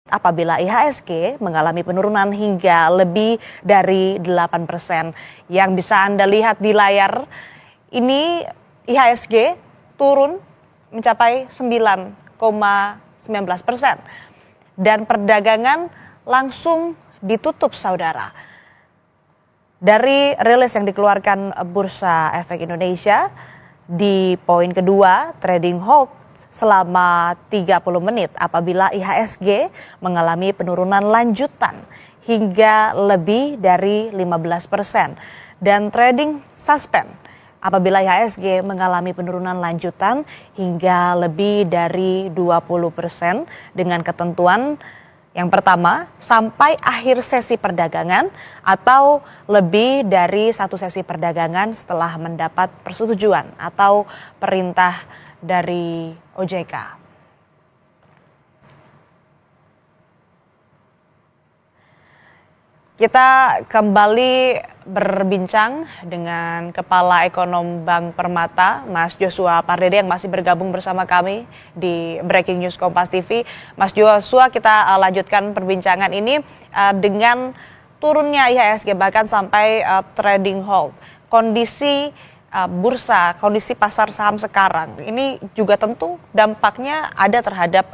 apabila IHSG mengalami penurunan hingga lebih dari 8%. Yang bisa Anda lihat di layar ini IHSG turun mencapai 9,19% dan perdagangan langsung ditutup, saudara. Dari rilis yang dikeluarkan Bursa Efek Indonesia, di poin kedua, trading hold selama 30 menit apabila IHSG mengalami penurunan lanjutan hingga lebih dari 15%. Dan trading suspend apabila IHSG mengalami penurunan lanjutan hingga lebih dari 20% dengan ketentuan yang pertama, sampai akhir sesi perdagangan atau lebih dari satu sesi perdagangan setelah mendapat persetujuan atau perintah dari OJK. Kita kembali berbincang dengan Kepala Ekonom Bank Permata, Mas Joshua Pardede yang masih bergabung bersama kami di Breaking News Kompas TV. Mas Joshua, kita lanjutkan perbincangan ini dengan turunnya IHSG bahkan sampai trading hold. Kondisi bursa, kondisi pasar saham sekarang ini juga tentu dampaknya ada terhadap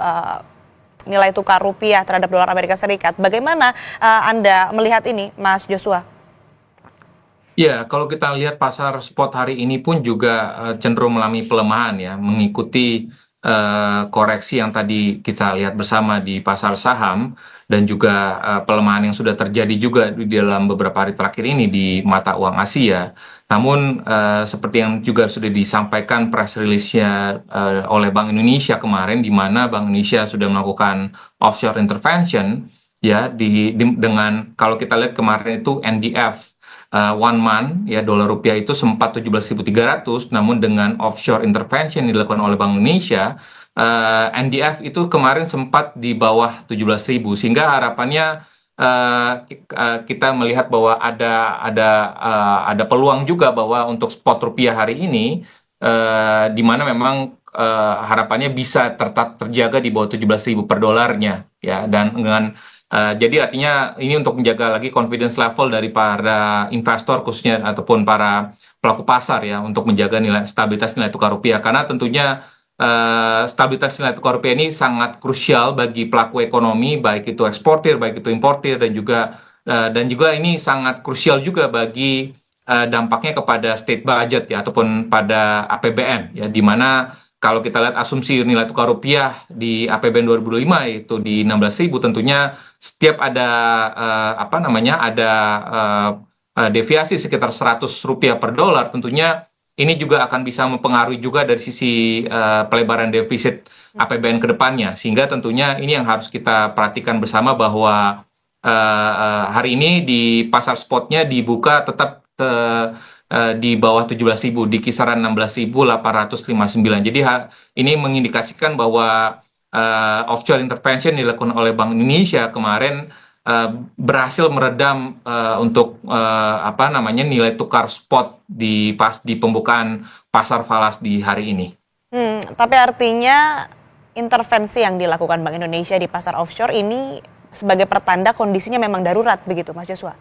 nilai tukar rupiah terhadap dolar Amerika Serikat. Bagaimana Anda melihat ini, Mas Joshua? Ya, kalau kita lihat pasar spot hari ini pun juga cenderung mengalami pelemahan ya, mengikuti koreksi yang tadi kita lihat bersama di pasar saham dan juga pelemahan yang sudah terjadi juga di dalam beberapa hari terakhir ini di mata uang Asia. Namun seperti yang juga sudah disampaikan press release-nya oleh Bank Indonesia kemarin, di mana Bank Indonesia sudah melakukan offshore intervention ya dengan kalau kita lihat kemarin itu NDF one month ya dolar rupiah itu sempat 17.300, namun dengan offshore intervention dilakukan oleh Bank Indonesia, NDF itu kemarin sempat di bawah 17.000, sehingga harapannya kita melihat bahwa ada peluang juga bahwa untuk spot rupiah hari ini di mana memang harapannya bisa tetap terjaga di bawah 17.000 per dolarnya ya, dan dengan jadi artinya ini untuk menjaga lagi confidence level dari para investor khususnya ataupun para pelaku pasar ya, untuk menjaga stabilitas nilai tukar rupiah, karena tentunya stabilitas nilai tukar rupiah ini sangat krusial bagi pelaku ekonomi, baik itu eksportir, baik itu importir, dan juga ini sangat krusial juga bagi dampaknya kepada state budget ya, ataupun pada APBN ya, di mana kalau kita lihat asumsi nilai tukar rupiah di APBN 2025 itu di 16.000, tentunya setiap ada deviasi sekitar 100 rupiah per dolar, tentunya ini juga akan bisa mempengaruhi juga dari sisi pelebaran defisit APBN ke depannya, sehingga tentunya ini yang harus kita perhatikan bersama bahwa hari ini di pasar spotnya dibuka tetap di bawah 17.000, di kisaran 16.859. Jadi ini mengindikasikan bahwa offshore intervention dilakukan oleh Bank Indonesia kemarin berhasil meredam untuk nilai tukar spot di pembukaan pasar falas di hari ini. Tapi artinya intervensi yang dilakukan Bank Indonesia di pasar offshore ini sebagai pertanda kondisinya memang darurat begitu, Mas Joshua?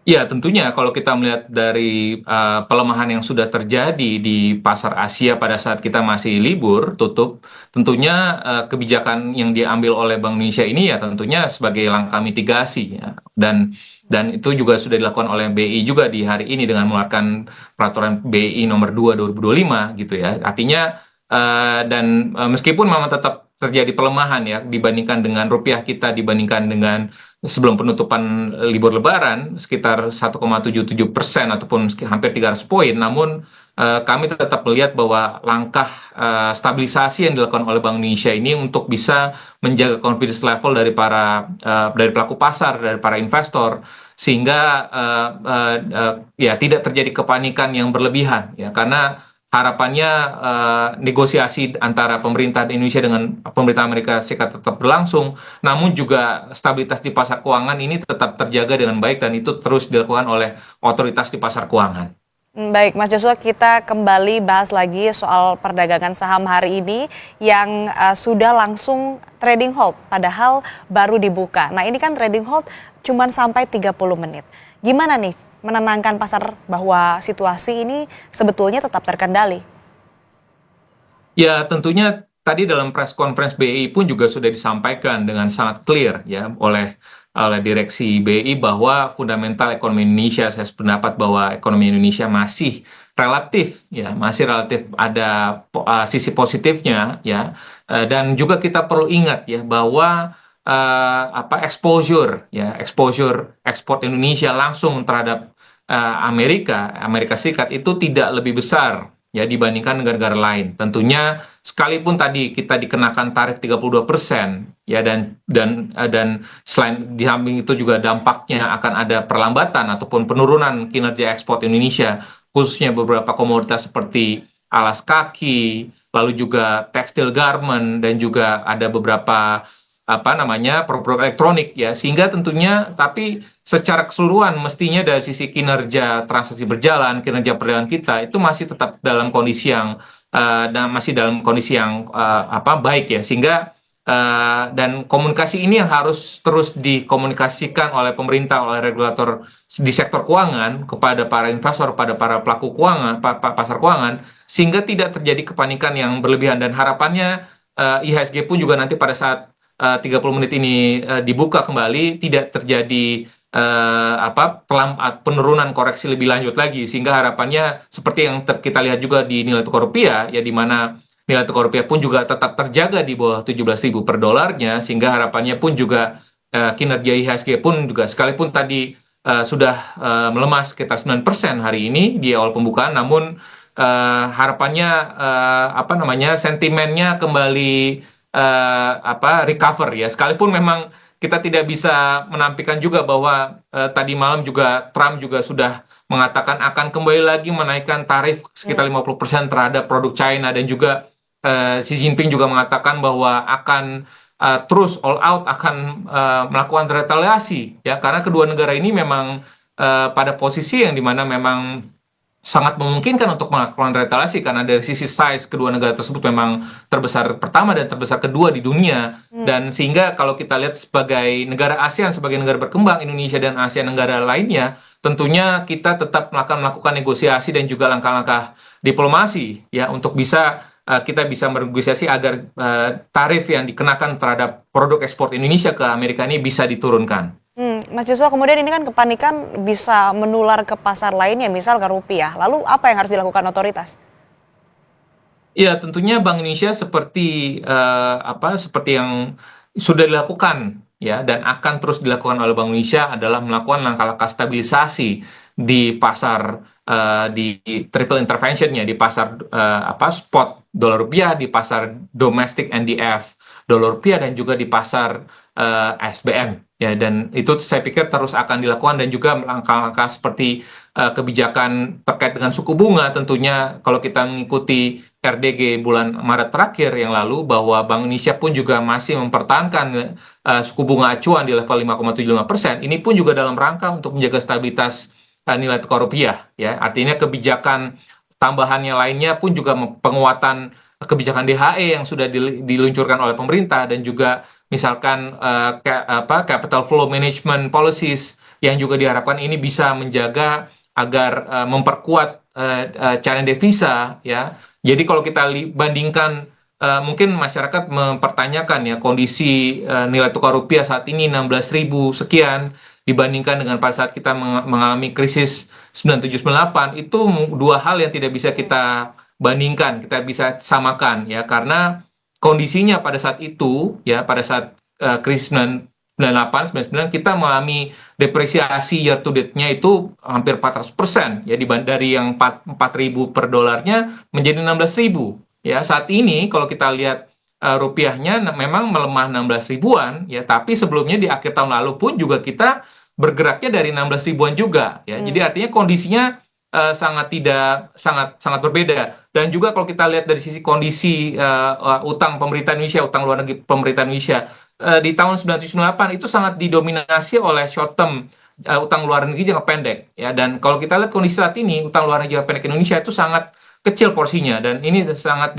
Ya, tentunya kalau kita melihat dari pelemahan yang sudah terjadi di pasar Asia pada saat kita masih libur tutup, tentunya kebijakan yang diambil oleh Bank Indonesia ini ya tentunya sebagai langkah mitigasi ya. Dan itu juga sudah dilakukan oleh BI juga di hari ini dengan mengeluarkan peraturan BI nomor 2 2025 gitu ya. Artinya meskipun memang tetap terjadi pelemahan ya dibandingkan dengan rupiah kita, dibandingkan dengan sebelum penutupan libur Lebaran sekitar 1,77% ataupun hampir 300 poin, namun kami tetap melihat bahwa langkah stabilisasi yang dilakukan oleh Bank Indonesia ini untuk bisa menjaga confidence level dari pelaku pasar, dari para investor, sehingga ya tidak terjadi kepanikan yang berlebihan ya, karena harapannya negosiasi antara pemerintah Indonesia dengan pemerintah Amerika Serikat tetap berlangsung, namun juga stabilitas di pasar keuangan ini tetap terjaga dengan baik dan itu terus dilakukan oleh otoritas di pasar keuangan. Baik, Mas Joshua, kita kembali bahas lagi soal perdagangan saham hari ini yang sudah langsung trading hold, padahal baru dibuka. Nah, ini kan trading hold cuman sampai 30 menit. Gimana nih menenangkan pasar bahwa situasi ini sebetulnya tetap terkendali? Ya, tentunya tadi dalam press conference BI pun juga sudah disampaikan dengan sangat clear ya oleh direksi BI bahwa fundamental ekonomi Indonesia, saya sependapat bahwa ekonomi Indonesia masih relatif ada sisi positifnya ya. Dan juga kita perlu ingat ya bahwa exposure ekspor Indonesia langsung terhadap Amerika Serikat itu tidak lebih besar ya dibandingkan negara-negara lain. Tentunya sekalipun tadi kita dikenakan tarif 32% ya dan selain di samping itu juga dampaknya akan ada perlambatan ataupun penurunan kinerja ekspor Indonesia khususnya beberapa komoditas seperti alas kaki, lalu juga tekstil garment dan juga ada beberapa produk elektronik ya, sehingga tentunya tapi secara keseluruhan mestinya dari sisi kinerja transaksi berjalan, kinerja perdagangan kita itu masih tetap dalam kondisi yang baik ya, sehingga dan komunikasi ini yang harus terus dikomunikasikan oleh pemerintah, oleh regulator di sektor keuangan kepada para investor, pada para pelaku keuangan, pasar keuangan, sehingga tidak terjadi kepanikan yang berlebihan. Dan harapannya IHSG pun juga nanti pada saat 30 menit ini dibuka kembali tidak terjadi penurunan koreksi lebih lanjut lagi, sehingga harapannya seperti yang kita lihat juga di nilai tukar rupiah ya, di mana nilai tukar rupiah pun juga tetap terjaga di bawah 17.000 per dolarnya, sehingga harapannya pun juga kinerja IHSG pun juga sekalipun tadi sudah melemah sekitar 9% hari ini di awal pembukaan, namun harapannya sentimennya kembali recover ya, sekalipun memang kita tidak bisa menampilkan juga bahwa tadi malam juga Trump juga sudah mengatakan akan kembali lagi menaikkan tarif sekitar 50% terhadap produk China, dan juga Xi Jinping juga mengatakan bahwa akan terus all out akan melakukan retaliasi ya, karena kedua negara ini memang pada posisi yang dimana memang sangat memungkinkan untuk melakukan retaliasi, karena dari sisi size kedua negara tersebut memang terbesar pertama dan terbesar kedua di dunia. Dan sehingga kalau kita lihat sebagai negara ASEAN, sebagai negara berkembang, Indonesia dan ASEAN negara lainnya, tentunya kita tetap akan melakukan negosiasi dan juga langkah-langkah diplomasi ya untuk kita bisa bernegosiasi agar tarif yang dikenakan terhadap produk ekspor Indonesia ke Amerika ini bisa diturunkan. Mas Joshua, kemudian ini kan kepanikan bisa menular ke pasar lainnya, misal ke rupiah. Lalu apa yang harus dilakukan otoritas? Ya, tentunya Bank Indonesia seperti yang sudah dilakukan ya dan akan terus dilakukan oleh Bank Indonesia adalah melakukan langkah-langkah stabilisasi di pasar di triple intervention ya, di pasar spot dolar rupiah, di pasar domestic NDF dolar rupiah, dan juga di pasar SBN ya, dan itu saya pikir terus akan dilakukan. Dan juga langkah-langkah seperti kebijakan terkait dengan suku bunga, tentunya kalau kita mengikuti RDG bulan Maret terakhir yang lalu bahwa Bank Indonesia pun juga masih mempertahankan suku bunga acuan di level 5,75%. Ini pun juga dalam rangka untuk menjaga stabilitas nilai tukar rupiah ya. Artinya kebijakan tambahannya lainnya pun juga penguatan kebijakan DHE yang sudah diluncurkan oleh pemerintah, dan juga misalkan capital flow management policies yang juga diharapkan ini bisa menjaga agar memperkuat cadangan devisa ya. Jadi kalau kita bandingkan, mungkin masyarakat mempertanyakan ya kondisi nilai tukar rupiah saat ini 16.000 sekian dibandingkan dengan pada saat kita mengalami krisis 9798, itu dua hal yang tidak bisa kita bandingkan, kita bisa samakan ya, karena kondisinya pada saat itu ya, pada saat krisis 98 99 kita mengalami depresiasi year to date-nya itu hampir 400% ya, dari yang 4.000 per dolarnya menjadi 16.000 ya. Saat ini kalau kita lihat rupiahnya memang melemah 16 ribuan ya, tapi sebelumnya di akhir tahun lalu pun juga kita bergeraknya dari 16 ribuan juga ya. Jadi artinya kondisinya sangat berbeda. Dan juga kalau kita lihat dari sisi kondisi utang pemerintah Indonesia, utang luar negeri pemerintah Indonesia di tahun 1998 itu sangat didominasi oleh short term utang luar negeri jangka pendek ya. Dan kalau kita lihat kondisi saat ini utang luar negeri jangka pendek Indonesia itu sangat kecil porsinya dan ini sangat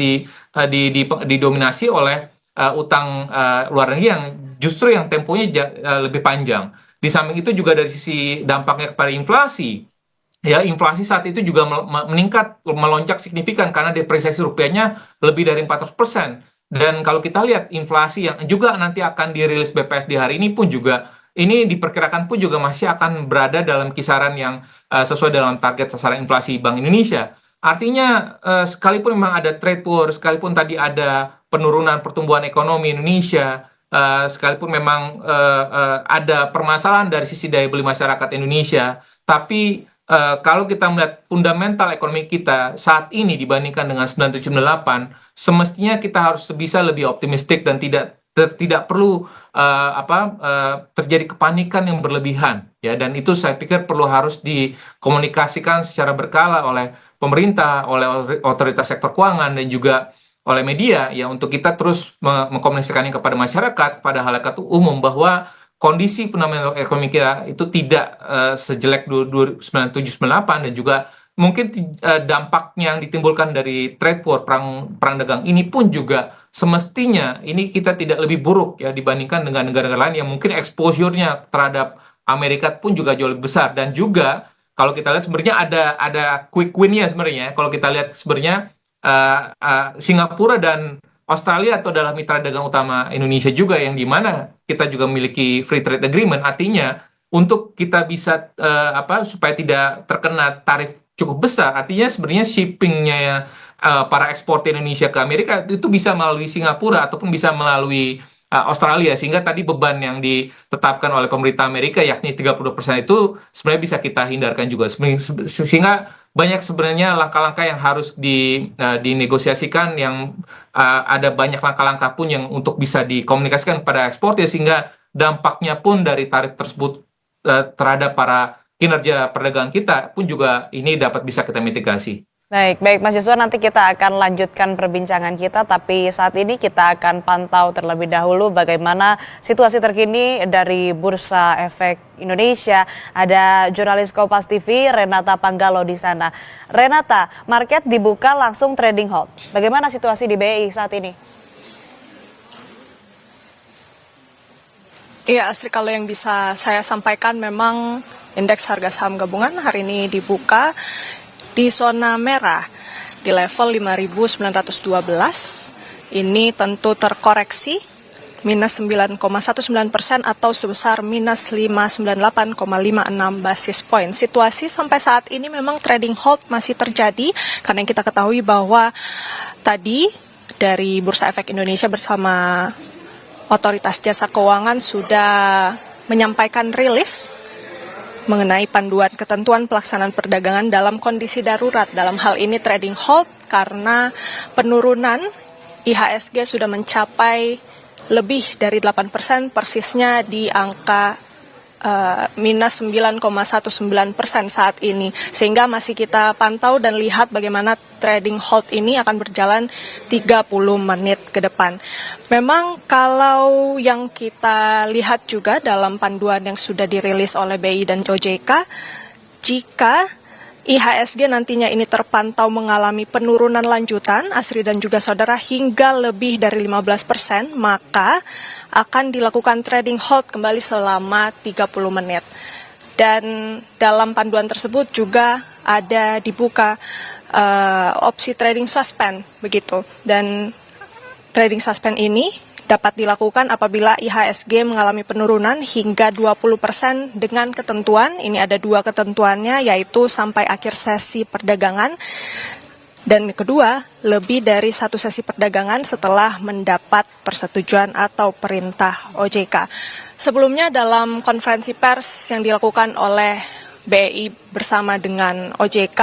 didominasi oleh utang luar negeri yang justru yang temponya lebih panjang. Di samping itu juga dari sisi dampaknya kepada inflasi. Ya, inflasi saat itu juga meningkat, melonjak signifikan karena depresiasi rupiahnya lebih dari 400%. Dan kalau kita lihat inflasi yang juga nanti akan dirilis BPS di hari ini pun juga, ini diperkirakan pun juga masih akan berada dalam kisaran yang sesuai dalam target sasaran inflasi Bank Indonesia. Artinya sekalipun memang ada trade war, sekalipun tadi ada penurunan pertumbuhan ekonomi Indonesia, sekalipun memang ada permasalahan dari sisi daya beli masyarakat Indonesia, tapi kalau kita melihat fundamental ekonomi kita saat ini dibandingkan dengan 9798, semestinya kita harus bisa lebih optimistik dan tidak perlu terjadi kepanikan yang berlebihan ya, dan itu saya pikir harus dikomunikasikan secara berkala oleh pemerintah, oleh otoritas sektor keuangan dan juga oleh media ya, untuk kita terus mengkomunikasikannya kepada masyarakat, kepada halayak umum bahwa kondisi fundamental ekonomi kita itu tidak sejelek 9798 dan juga mungkin dampaknya yang ditimbulkan dari trade war, perang dagang ini pun juga semestinya ini kita tidak lebih buruk ya dibandingkan dengan negara-negara lain yang mungkin exposure-nya terhadap Amerika pun juga jauh lebih besar. Dan juga kalau kita lihat sebenarnya ada quick win-nya sebenarnya. Kalau kita lihat sebenarnya Singapura dan Australia atau adalah mitra dagang utama Indonesia juga, yang di mana kita juga memiliki free trade agreement. Artinya untuk kita bisa supaya tidak terkena tarif cukup besar, artinya sebenarnya shippingnya para eksportir Indonesia ke Amerika itu bisa melalui Singapura ataupun bisa melalui Australia, sehingga tadi beban yang ditetapkan oleh pemerintah Amerika yakni 30% itu sebenarnya bisa kita hindarkan juga, sehingga banyak sebenarnya langkah-langkah yang harus dinegosiasikan, yang ada banyak langkah-langkah pun yang untuk bisa dikomunikasikan kepada eksportir, sehingga dampaknya pun dari tarif tersebut terhadap para kinerja perdagangan kita pun juga ini dapat bisa kita mitigasi. Baik Mas Joshua, nanti kita akan lanjutkan perbincangan kita, tapi saat ini kita akan pantau terlebih dahulu bagaimana situasi terkini dari Bursa Efek Indonesia. Ada jurnalis Kompas TV Renata Panggalo di sana. Renata, market dibuka langsung trading halt. Bagaimana situasi di BI saat ini? Iya, Asri, kalau yang bisa saya sampaikan memang indeks harga saham gabungan hari ini dibuka di zona merah di level 5.912. Ini tentu terkoreksi minus 9,19% atau sebesar minus 598,56 basis point. Situasi sampai saat ini memang trading halt masih terjadi karena kita ketahui bahwa tadi dari Bursa Efek Indonesia bersama Otoritas Jasa Keuangan sudah menyampaikan rilis mengenai panduan ketentuan pelaksanaan perdagangan dalam kondisi darurat. Dalam hal ini trading halt karena penurunan IHSG sudah mencapai lebih dari 8%, persisnya di angka minus 9,19% saat ini. Sehingga masih kita pantau dan lihat bagaimana trading halt ini akan berjalan 30 menit ke depan. Memang kalau yang kita lihat juga dalam panduan yang sudah dirilis oleh BI dan OJK, jika IHSG nantinya ini terpantau mengalami penurunan lanjutan, Asri dan juga saudara, hingga lebih dari 15%, maka akan dilakukan trading halt kembali selama 30 menit. Dan dalam panduan tersebut juga ada dibuka opsi trading suspend begitu. Dan trading suspend ini dapat dilakukan apabila IHSG mengalami penurunan hingga 20% dengan ketentuan, ini ada dua ketentuannya, yaitu sampai akhir sesi perdagangan, dan kedua, lebih dari satu sesi perdagangan setelah mendapat persetujuan atau perintah OJK. Sebelumnya dalam konferensi pers yang dilakukan oleh BI bersama dengan OJK,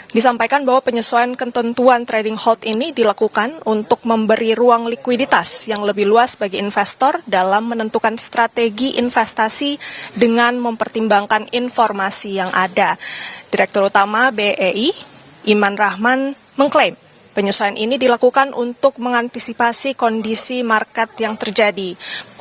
disampaikan bahwa penyesuaian ketentuan trading halt ini dilakukan untuk memberi ruang likuiditas yang lebih luas bagi investor dalam menentukan strategi investasi dengan mempertimbangkan informasi yang ada. Direktur Utama BEI, Iman Rahman, mengklaim penyesuaian ini dilakukan untuk mengantisipasi kondisi market yang terjadi.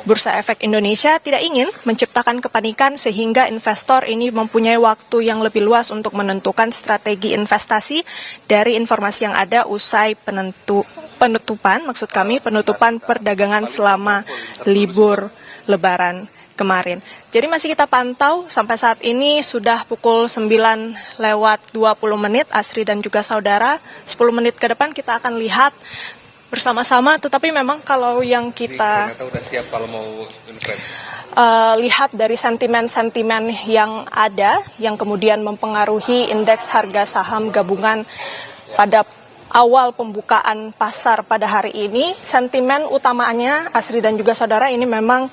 Bursa Efek Indonesia tidak ingin menciptakan kepanikan sehingga investor ini mempunyai waktu yang lebih luas untuk menentukan strategi investasi dari informasi yang ada usai penutupan perdagangan selama libur Lebaran kemarin. Jadi masih kita pantau sampai saat ini sudah pukul 9 lewat 20 menit, Asri dan juga saudara. 10 menit ke depan kita akan lihat bersama-sama, tetapi memang kalau yang kita udah siap kalau mau lihat dari sentimen-sentimen yang ada, yang kemudian mempengaruhi indeks harga saham gabungan pada awal pembukaan pasar pada hari ini, sentimen utamanya, Asri dan juga saudara, ini memang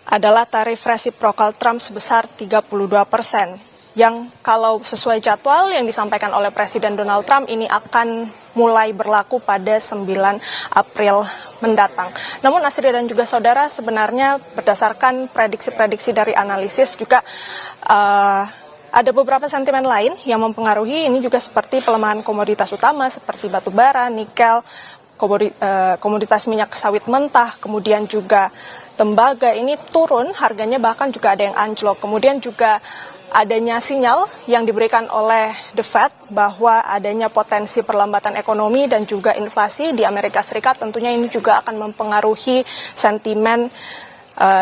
adalah tarif resiprokal Trump sebesar 32%, yang kalau sesuai jadwal yang disampaikan oleh Presiden Donald Trump ini akan mulai berlaku pada 9 April mendatang. Namun Asri dan juga saudara, sebenarnya berdasarkan prediksi-prediksi dari analisis juga ada beberapa sentimen lain yang mempengaruhi ini juga, seperti pelemahan komoditas utama seperti batu bara, nikel, komoditas minyak sawit mentah, kemudian juga tembaga ini turun harganya, bahkan juga ada yang anjlok. Kemudian juga adanya sinyal yang diberikan oleh The Fed bahwa adanya potensi perlambatan ekonomi dan juga inflasi di Amerika Serikat, tentunya ini juga akan mempengaruhi sentimen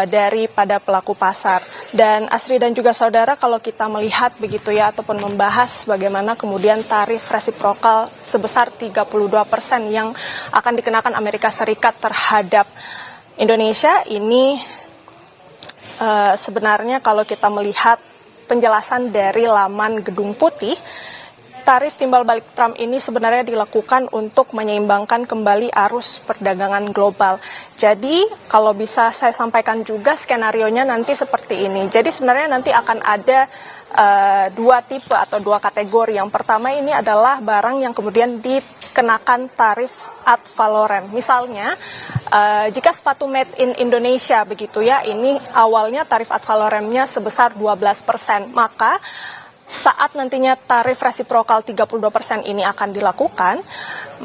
daripada pelaku pasar. Dan Asri dan juga saudara, kalau kita melihat begitu ya, ataupun membahas bagaimana kemudian tarif resiprokal sebesar 32% yang akan dikenakan Amerika Serikat terhadap Indonesia ini, sebenarnya kalau kita melihat penjelasan dari laman Gedung Putih, tarif timbal balik Trump ini sebenarnya dilakukan untuk menyeimbangkan kembali arus perdagangan global. Jadi kalau bisa saya sampaikan juga skenarionya nanti seperti ini. Jadi sebenarnya nanti akan ada dua tipe atau dua kategori. Yang pertama ini adalah barang yang kemudian dikenakan tarif ad valorem. Misalnya jika sepatu made in Indonesia begitu ya, ini awalnya tarif ad valoremnya sebesar 12%, maka saat nantinya tarif resiprokal 32% ini akan dilakukan,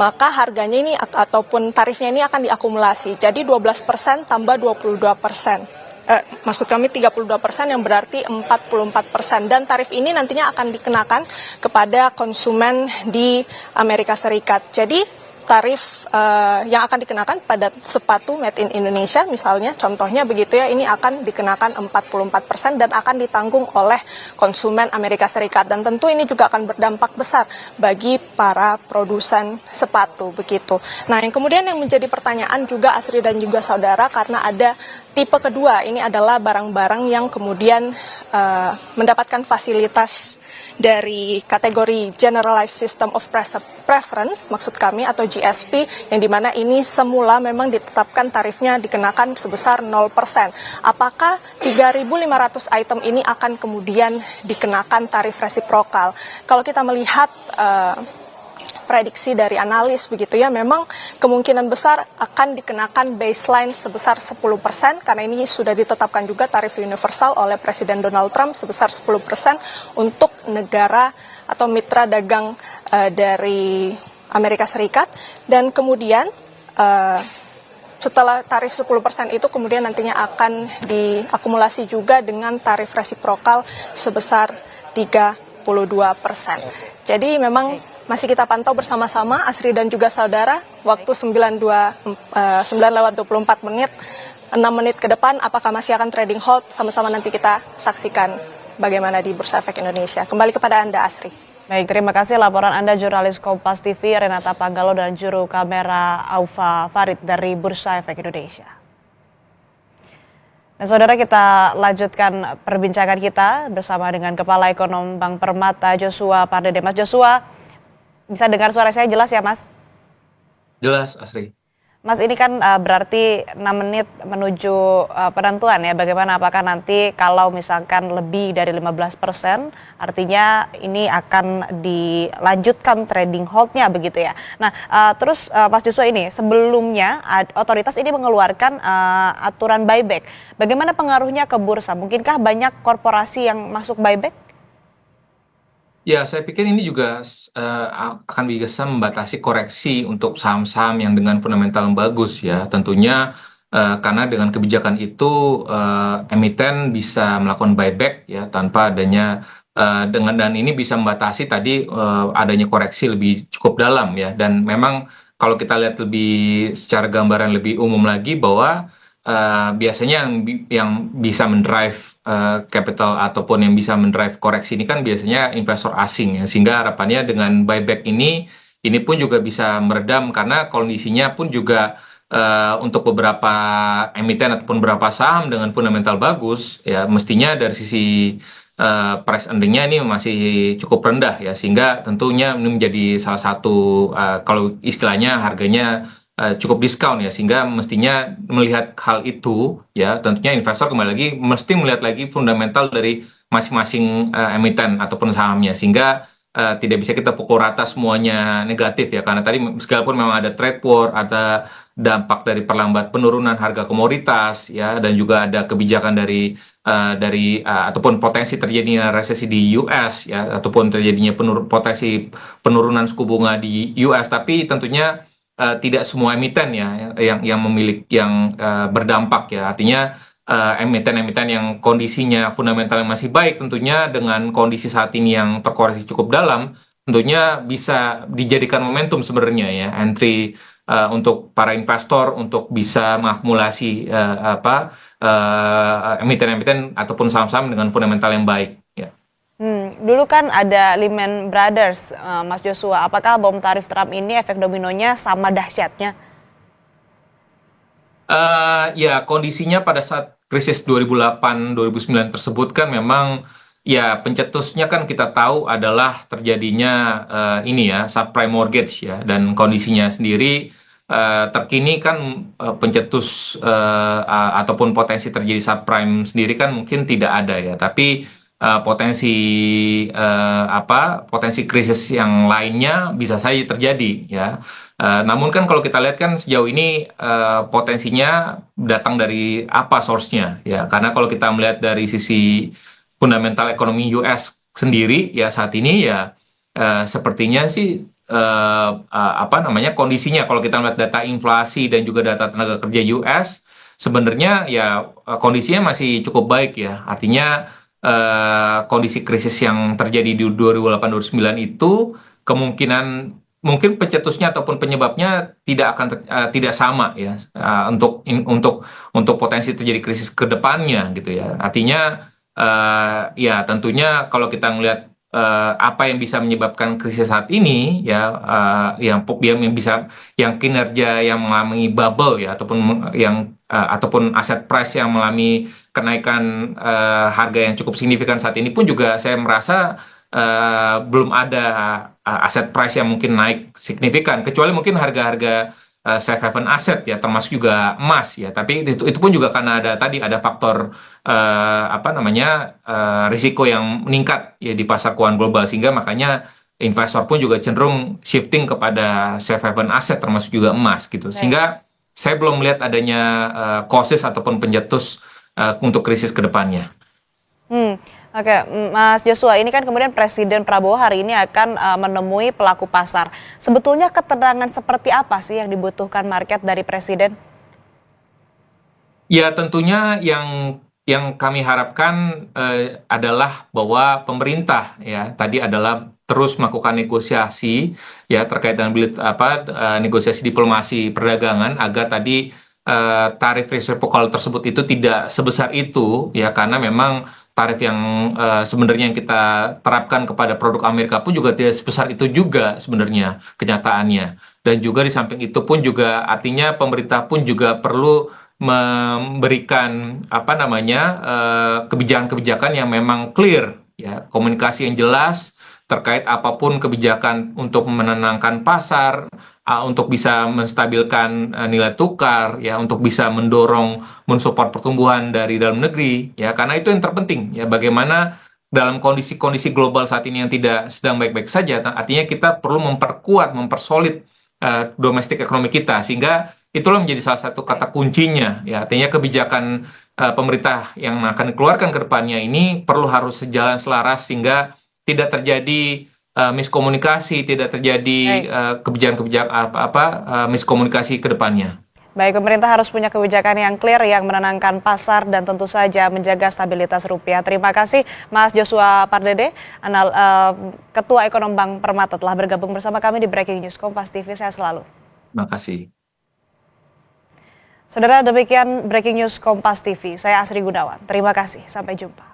maka harganya ini ataupun tarifnya ini akan diakumulasi. Jadi 12% tambah 22%. Maksud kami 32% yang berarti 44%, dan tarif ini nantinya akan dikenakan kepada konsumen di Amerika Serikat. Jadi tarif yang akan dikenakan pada sepatu made in Indonesia misalnya, contohnya begitu ya, ini akan dikenakan 44% dan akan ditanggung oleh konsumen Amerika Serikat, dan tentu ini juga akan berdampak besar bagi para produsen sepatu begitu. Nah, yang kemudian yang menjadi pertanyaan juga Asri dan juga saudara, karena ada tipe kedua, ini adalah barang-barang yang kemudian mendapatkan fasilitas dari kategori Generalized System of Preference, maksud kami, atau GSP, yang dimana ini semula memang ditetapkan tarifnya dikenakan sebesar 0%. Apakah 3.500 item ini akan kemudian dikenakan tarif resiprokal? Kalau kita melihat prediksi dari analis begitu ya, memang kemungkinan besar akan dikenakan baseline sebesar 10%, karena ini sudah ditetapkan juga tarif universal oleh Presiden Donald Trump sebesar 10% untuk negara atau mitra dagang dari Amerika Serikat. Dan kemudian setelah tarif 10% itu kemudian nantinya akan diakumulasi juga dengan tarif resiprokal sebesar 32%. Jadi memang masih kita pantau bersama-sama, Asri dan juga saudara, waktu 9:24 menit, 6 menit ke depan, apakah masih akan trading hold, sama-sama nanti kita saksikan bagaimana di Bursa Efek Indonesia. Kembali kepada Anda, Asri. Baik, terima kasih laporan Anda jurnalis Kompas TV Renata Panggalo dan juru kamera Aufa Farid dari Bursa Efek Indonesia. Nah, saudara, kita lanjutkan perbincangan kita bersama dengan Kepala Ekonom Bank Permata Joshua Pardede. Mas Joshua, bisa dengar suara saya jelas ya, Mas? Jelas, Asri. Mas, ini kan berarti 6 menit menuju penentuan ya, bagaimana apakah nanti kalau misalkan lebih dari 15%, artinya ini akan dilanjutkan trading hold-nya begitu ya. Nah, terus Mas Joshua, ini sebelumnya otoritas ini mengeluarkan aturan buyback. Bagaimana pengaruhnya ke bursa? Mungkinkah banyak korporasi yang masuk buyback? Ya, saya pikir ini juga akan bisa membatasi koreksi untuk saham-saham yang dengan fundamental yang bagus ya. Tentunya karena dengan kebijakan itu emiten bisa melakukan buyback ya tanpa adanya dan ini bisa membatasi tadi adanya koreksi lebih cukup dalam ya, dan memang kalau kita lihat lebih secara gambaran lebih umum lagi bahwa biasanya yang bisa mendrive capital ataupun yang bisa mendrive koreksi ini kan biasanya investor asing ya, sehingga harapannya dengan buyback ini pun juga bisa meredam, karena kondisinya pun juga untuk beberapa emiten ataupun beberapa saham dengan fundamental bagus ya, mestinya dari sisi price earning-nya ini masih cukup rendah ya, sehingga tentunya ini menjadi salah satu kalau istilahnya harganya cukup diskon ya, sehingga mestinya melihat hal itu ya, tentunya investor kembali lagi mesti melihat lagi fundamental dari masing-masing emiten ataupun sahamnya, sehingga tidak bisa kita pukul rata semuanya negatif ya, karena tadi meskipun memang ada trade war, ada dampak dari perlambat penurunan harga komoditas ya, dan juga ada kebijakan dari ataupun potensi terjadinya resesi di US ya, ataupun terjadinya potensi penurunan suku bunga di US, tapi tentunya tidak semua emiten ya yang memiliki yang berdampak ya, artinya emiten-emiten yang kondisinya fundamentalnya masih baik, tentunya dengan kondisi saat ini yang terkoreksi cukup dalam, tentunya bisa dijadikan momentum sebenarnya ya, entry untuk para investor untuk bisa mengakumulasi emiten-emiten ataupun saham-saham dengan fundamental yang baik. Ya. Dulu kan ada Lehman Brothers, Mas Joshua. Apakah bom tarif Trump ini efek dominonya sama dahsyatnya? Ya, kondisinya pada saat krisis 2008-2009 tersebut kan memang ya pencetusnya kan kita tahu adalah terjadinya ini ya subprime mortgage ya, dan kondisinya sendiri terkini kan pencetus ataupun potensi terjadi subprime sendiri kan mungkin tidak ada ya, tapi potensi potensi krisis yang lainnya bisa saja terjadi ya. Namun kan kalau kita lihat kan sejauh ini potensinya datang dari apa source-nya ya, karena kalau kita melihat dari sisi fundamental ekonomi US sendiri ya saat ini ya sepertinya sih kondisinya kalau kita melihat data inflasi dan juga data tenaga kerja US sebenarnya ya kondisinya masih cukup baik ya, artinya kondisi krisis yang terjadi di 2008-2009 itu kemungkinan mungkin pencetusnya ataupun penyebabnya tidak sama ya untuk potensi terjadi krisis ke depannya gitu ya. Artinya ya tentunya kalau kita melihat apa yang bisa menyebabkan krisis saat ini ya, yang kinerja yang mengalami bubble ya, ataupun aset price yang mengalami kenaikan harga yang cukup signifikan saat ini pun juga saya merasa belum ada aset price yang mungkin naik signifikan, kecuali mungkin harga-harga safe haven aset ya, termasuk juga emas ya, tapi itu pun juga karena ada faktor risiko yang meningkat ya di pasar keuangan global, sehingga makanya investor pun juga cenderung shifting kepada safe haven aset termasuk juga emas gitu. Sehingga saya belum melihat adanya causes ataupun pencetus untuk krisis ke depannya. Oke, Mas Joshua, ini kan kemudian Presiden Prabowo hari ini akan menemui pelaku pasar. Sebetulnya keterangan seperti apa sih yang dibutuhkan market dari Presiden? Ya tentunya yang kami harapkan adalah bahwa pemerintah ya tadi adalah terus melakukan negosiasi ya terkait dengan negosiasi diplomasi perdagangan agar tadi tarif resiprokal tersebut itu tidak sebesar itu ya, karena memang tarif yang sebenarnya yang kita terapkan kepada produk Amerika pun juga tidak sebesar itu juga sebenarnya kenyataannya. Dan juga di samping itu pun juga artinya pemerintah pun juga perlu memberikan kebijakan-kebijakan yang memang clear ya, komunikasi yang jelas terkait apapun kebijakan untuk menenangkan pasar, untuk bisa menstabilkan nilai tukar ya, untuk bisa mensupport pertumbuhan dari dalam negeri ya, karena itu yang terpenting ya, bagaimana dalam kondisi-kondisi global saat ini yang tidak sedang baik-baik saja, artinya kita perlu mempersolid domestik ekonomi kita, sehingga itulah menjadi salah satu kata kuncinya ya, artinya kebijakan pemerintah yang akan dikeluarkan ke depannya ini harus sejalan selaras sehingga tidak terjadi miskomunikasi, tidak terjadi kebijakan-kebijakan miskomunikasi ke depannya. Baik, pemerintah harus punya kebijakan yang clear yang menenangkan pasar dan tentu saja menjaga stabilitas rupiah. Terima kasih Mas Joshua Pardede, Ketua Ekonom Bank Permata telah bergabung bersama kami di Breaking News Kompas TV. Saya selalu. Terima kasih. Saudara, demikian Breaking News Kompas TV. Saya Asri Gunawan. Terima kasih. Sampai jumpa.